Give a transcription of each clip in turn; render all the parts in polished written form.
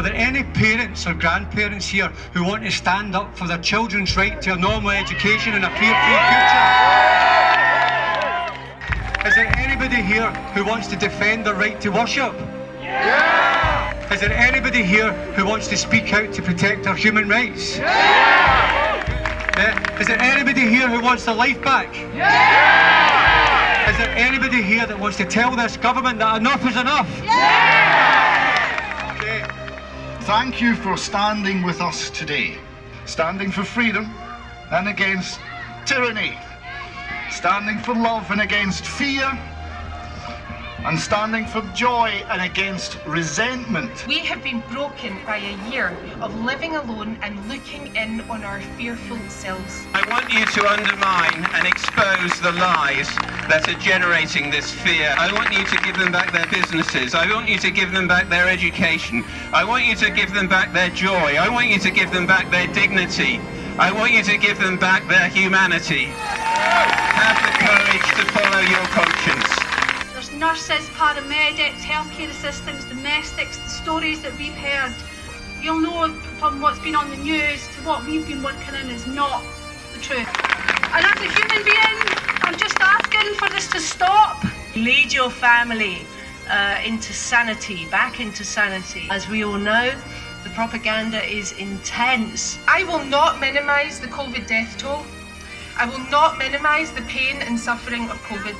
Are there any parents or grandparents here who want to stand up for their children's right to a normal education and a fear-free future? Is there anybody here who wants to defend their right to worship? Yeah! Is there anybody here who wants to speak out to protect our human rights? Yeah! Is there anybody here who wants their life back? Yeah! Is there anybody here that wants to tell this government that enough is enough? Yeah! Okay. Thank you for standing with us today. Standing for freedom and against tyranny. Standing for love and against fear, and standing for joy and against resentment. We have been broken by a year of living alone and looking in on our fearful selves. I want you to undermine and expose the lies that are generating this fear. I want you to give them back their businesses. I want you to give them back their education. I want you to give them back their joy. I want you to give them back their dignity. I want you to give them back their humanity. Have the courage to follow your conscience. There's nurses, paramedics, healthcare assistants, domestics, the stories that we've heard. You'll know from what's been on the news to what we've been working in is not the truth. And as a human being, I'm just asking for this to stop. Lead your family into sanity, back into sanity. As we all know, the propaganda is intense. I will not minimise the COVID death toll. I will not minimise the pain and suffering of COVID.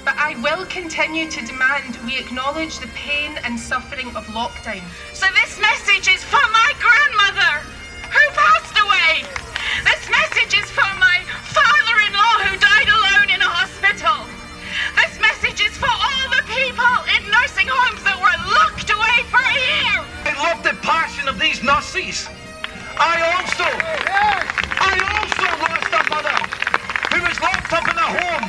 But I will continue to demand we acknowledge the pain and suffering of lockdown. So this message is for my grandmother who passed away. This message is for my father-in-law who died alone in a hospital. This message is for all the people in nursing homes that were locked away for a year. I love the passion of these nurses. I also lost a mother who was locked up in a home,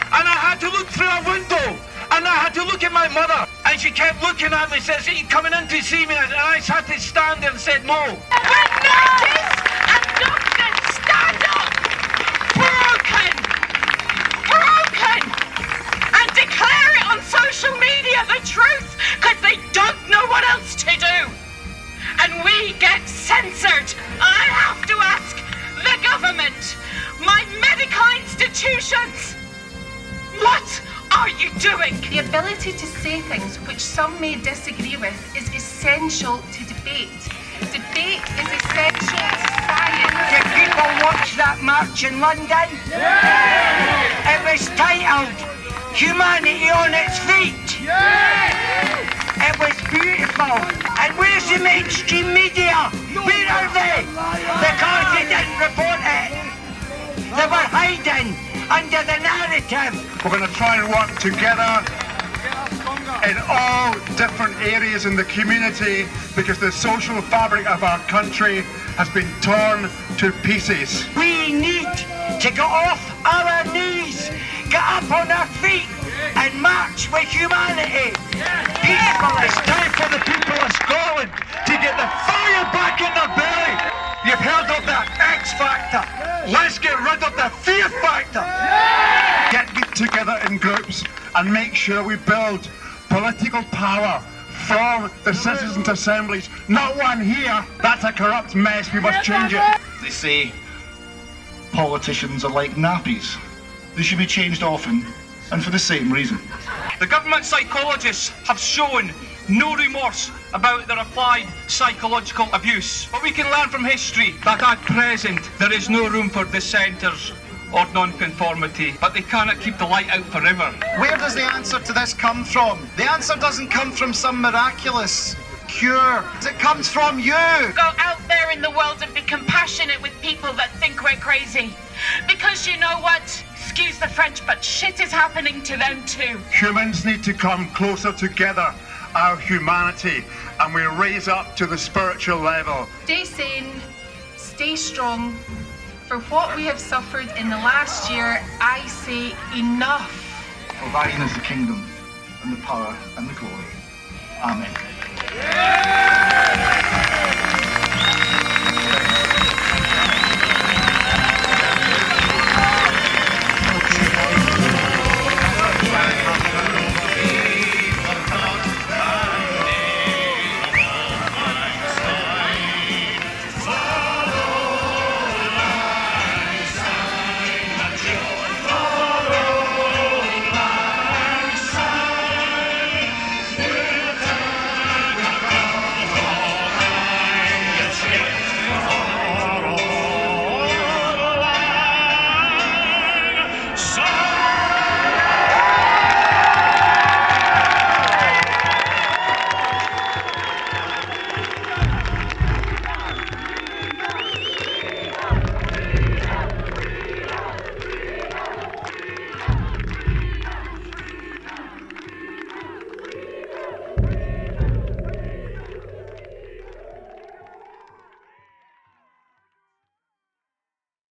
and I had to look through a window, and I had to look at my mother, and she kept looking at me, says, "Are you coming in to see me?" And I just had to stand there and said no. When nurses and doctors stand up, broken, and declare it on social media, the truth, because they don't know what else to do, and we get censored, I have to ask the government, my medical institutions, what are you doing? The ability to say things which some may disagree with is essential to debate. Debate is essential to science. Did people watch that march in London? Yeah. It was titled "Humanity on its Feet." Yeah. It was beautiful. And where's the mainstream media? Where are they? Because they didn't report it. They were hiding under the narrative. We're going to try and work together in all different areas in the community because the social fabric of our country has been torn to pieces. We need to get off our knees, get up on our feet and march with humanity. Peacefully. It's time for the people of Scotland to get the fire back in their belly. You've heard of the X Factor. Let's get rid of the fear factor. Get together in groups and make sure we build political power from the citizens' assemblies. Not one here. That's a corrupt mess. We must change it. They say politicians are like nappies. They should be changed often and for the same reason. The government psychologists have shown no remorse about their applied psychological abuse. But we can learn from history that at present there is no room for dissenters or non-conformity, but they cannot keep the light out forever. Where does the answer to this come from? The answer doesn't come from some miraculous cure. It comes from you. Go out there in the world and be compassionate with people that think we're crazy. Because you know what? Excuse the French, but shit is happening to them too. Humans need to come closer together, our humanity, and we raise up to the spiritual level. Stay sane, stay strong. For what we have suffered in the last year, I say enough. For thine is the kingdom, and the power, and the glory. Amen. Yeah!